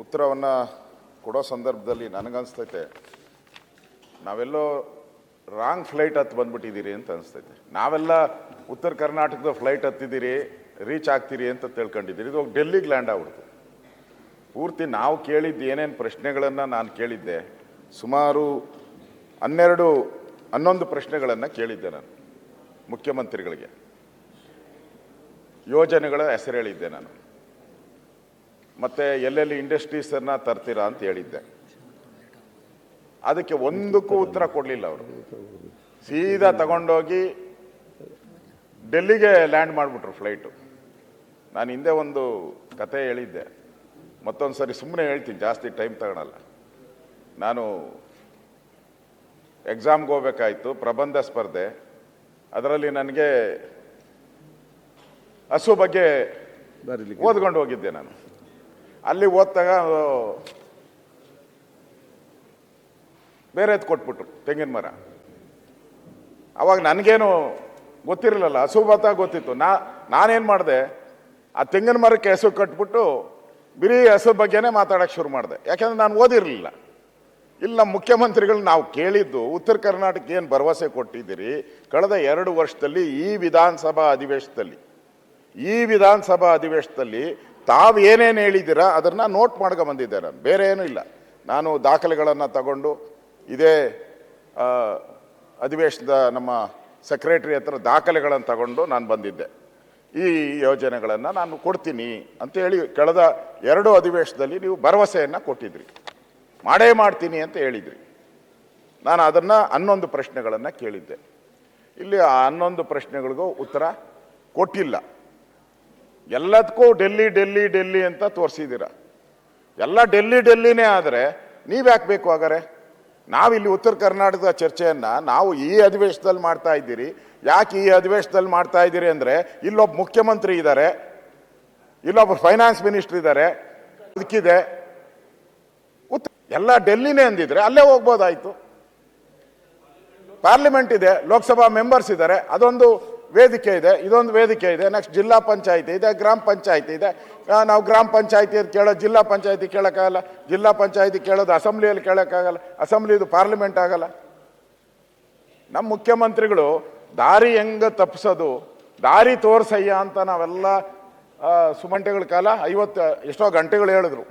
ಉತ್ತರವನ್ನು ಕೊಡೋ ಸಂದರ್ಭದಲ್ಲಿ ನನಗನ್ಸ್ತೈತೆ ನಾವೆಲ್ಲೋ ರಾಂಗ್ ಫ್ಲೈಟ್ ಹತ್ತು ಬಂದ್ಬಿಟ್ಟಿದ್ದೀರಿ ಅಂತ ಅನಿಸ್ತೈತೆ. ನಾವೆಲ್ಲ ಉತ್ತರ ಕರ್ನಾಟಕದ ಫ್ಲೈಟ್ ಹತ್ತಿದ್ದೀರಿ, ರೀಚ್ ಆಗ್ತೀರಿ ಅಂತ ತಿಳ್ಕೊಂಡಿದ್ದೀರಿ. ಇದು ಡೆಲ್ಲಿಗೆ ಲ್ಯಾಂಡ್ ಆಗ್ಬಿಡ್ತು. ಪೂರ್ತಿ ನಾವು ಕೇಳಿದ್ದು ಏನೇನು ಪ್ರಶ್ನೆಗಳನ್ನು ನಾನು ಕೇಳಿದ್ದೆ, ಸುಮಾರು 11 ಪ್ರಶ್ನೆಗಳನ್ನು ಕೇಳಿದ್ದೆ ನಾನು ಮುಖ್ಯಮಂತ್ರಿಗಳಿಗೆ. ಯೋಜನೆಗಳ ಹೆಸರು ಹೇಳಿದ್ದೆ ನಾನು, ಮತ್ತು ಎಲ್ಲೆಲ್ಲಿ ಇಂಡಸ್ಟ್ರೀಸನ್ನು ತರ್ತೀರಾ ಅಂತ ಹೇಳಿದ್ದೆ. ಅದಕ್ಕೆ ಒಂದಕ್ಕೂ ಉತ್ತರ ಕೊಡಲಿಲ್ಲ ಅವರು. ಸೀದಾ ತಗೊಂಡೋಗಿ ಡೆಲ್ಲಿಗೆ ಲ್ಯಾಂಡ್ ಮಾಡಿಬಿಟ್ರು ಫ್ಲೈಟು. ನಾನು ಹಿಂದೆ ಒಂದು ಕತೆ ಹೇಳಿದ್ದೆ, ಮತ್ತೊಂದು ಸರಿ ಸುಮ್ಮನೆ ಹೇಳ್ತೀನಿ, ಜಾಸ್ತಿ ಟೈಮ್ ತಗೊಳಲ್ಲ. ನಾನು ಎಕ್ಸಾಮ್ಗೆ ಹೋಗ್ಬೇಕಾಯ್ತು, ಪ್ರಬಂಧ ಸ್ಪರ್ಧೆ. ಅದರಲ್ಲಿ ನನಗೆ ಹಸು ಬಗ್ಗೆ ಓದ್ಕೊಂಡು ಹೋಗಿದ್ದೆ. ನಾನು ಅಲ್ಲಿ ಓದ್ತಾಗ ಬೇರೆದು ಕೊಟ್ಬಿಟ್ರು, ತೆಂಗಿನ ಮರ. ಅವಾಗ ನನಗೇನು ಗೊತ್ತಿರಲಿಲ್ಲ, ಹಸು ಬತ್ತ ಗೊತ್ತಿತ್ತು. ನಾನೇನು ಮಾಡಿದೆ, ಆ ತೆಂಗಿನ ಮರಕ್ಕೆ ಹಸು ಕಟ್ಬಿಟ್ಟು ಬರೀ ಹಸು ಬಗ್ಗೆನೇ ಮಾತಾಡೋಕ್ಕೆ ಶುರು ಮಾಡಿದೆ. ಯಾಕೆಂದ್ರೆ ನಾನು ಓದಿರಲಿಲ್ಲ. ಇಲ್ಲಿ ನಮ್ಮ ಮುಖ್ಯಮಂತ್ರಿಗಳು ನಾವು ಕೇಳಿದ್ದು, ಉತ್ತರ ಕರ್ನಾಟಕ ಏನು ಭರವಸೆ ಕೊಟ್ಟಿದ್ದೀರಿ ಕಳೆದ 2 ವರ್ಷದಲ್ಲಿ ಈ ವಿಧಾನಸಭಾ ಅಧಿವೇಶನದಲ್ಲಿ ತಾವು ಏನೇನು ಹೇಳಿದ್ದೀರಾ ಅದನ್ನು ನೋಟ್ ಮಾಡ್ಕೊ ಬಂದಿದ್ದೆ ನಾನು, ಬೇರೆ ಏನೂ ಇಲ್ಲ. ನಾನು ದಾಖಲೆಗಳನ್ನು ತಗೊಂಡು ಇದೇ ಅಧಿವೇಶನದ ನಮ್ಮ ಸೆಕ್ರೆಟರಿ ಹತ್ರ ದಾಖಲೆಗಳನ್ನು ತಗೊಂಡು ನಾನು ಬಂದಿದ್ದೆ. ಈ ಯೋಜನೆಗಳನ್ನು ನಾನು ಕೊಡ್ತೀನಿ ಅಂತೇಳಿ ಕಳೆದ 2 ಅಧಿವೇಶನದಲ್ಲಿ ನೀವು ಭರವಸೆಯನ್ನು ಕೊಟ್ಟಿದ್ರಿ, ಮಾಡೇ ಮಾಡ್ತೀನಿ ಅಂತ ಹೇಳಿದ್ರಿ. ನಾನು ಅದನ್ನು 11 ಪ್ರಶ್ನೆಗಳನ್ನು ಕೇಳಿದ್ದೆ. ಇಲ್ಲಿ ಆ 11 ಪ್ರಶ್ನೆಗಳಿಗೂ ಉತ್ತರ ಕೊಟ್ಟಿಲ್ಲ. ಎಲ್ಲದಕ್ಕೂ ಡೆಲ್ಲಿ ಅಂತ ತೋರಿಸಿದ್ದೀರ. ಎಲ್ಲ ಡೆಲ್ಲಿನೇ ಆದರೆ ನೀವ್ಯಾಕೆ ಬೇಕು ಹಾಗಾರೆ? ನಾವಿಲ್ಲಿ ಉತ್ತರ ಕರ್ನಾಟಕದ ಚರ್ಚೆಯನ್ನು ನಾವು ಈ ಅಧಿವೇಶನದಲ್ಲಿ ಮಾಡ್ತಾ ಇದ್ದೀರಿ. ಯಾಕೆ ಈ ಅಧಿವೇಶನದಲ್ಲಿ ಮಾಡ್ತಾ ಇದ್ದೀರಿ ಅಂದರೆ, ಇಲ್ಲೊಬ್ಬ ಮುಖ್ಯಮಂತ್ರಿ ಇದ್ದಾರೆ, ಇಲ್ಲೊಬ್ಬ ಫೈನಾನ್ಸ್ ಮಿನಿಸ್ಟರ್ ಇದ್ದಾರೆ, ಅದಕ್ಕಿದೆ. ಎಲ್ಲ ಡೆಲ್ಲಿನೇ ಅಂದಿದ್ರೆ ಅಲ್ಲೇ ಹೋಗ್ಬೋದಾಯ್ತು. ಪಾರ್ಲಿಮೆಂಟ್ ಇದೆ, ಲೋಕಸಭಾ ಮೆಂಬರ್ಸ್ ಇದ್ದಾರೆ, ಅದೊಂದು ವೇದಿಕೆ ಇದೆ, ಇದೊಂದು ವೇದಿಕೆ ಇದೆ. ನೆಕ್ಸ್ಟ್ ಜಿಲ್ಲಾ ಪಂಚಾಯಿತಿ ಇದೆ, ಗ್ರಾಮ ಪಂಚಾಯಿತಿ ಇದೆ. ನಾವು ಗ್ರಾಮ ಪಂಚಾಯಿತಿ ಕೇಳೋದು ಜಿಲ್ಲಾ ಪಂಚಾಯಿತಿ ಕೇಳೋಕ್ಕಾಗಲ್ಲ, ಜಿಲ್ಲಾ ಪಂಚಾಯಿತಿ ಕೇಳೋದು ಅಸೆಂಬ್ಲಿಯಲ್ಲಿ ಕೇಳೋಕ್ಕಾಗಲ್ಲ, ಅಸೆಂಬ್ಲಿದು ಪಾರ್ಲಿಮೆಂಟ್ ಆಗಲ್ಲ. ನಮ್ಮ ಮುಖ್ಯಮಂತ್ರಿಗಳು ದಾರಿ ಹೆಂಗೆ ತಪ್ಪಿಸೋದು, ದಾರಿ ತೋರ್ಸಯ್ಯ ಅಂತ ನಾವೆಲ್ಲ ಸುಮಂಟೆಗಳ ಕಾಲ 50 ಎಷ್ಟೋ ಗಂಟೆಗಳು ಹೇಳಿದ್ರು.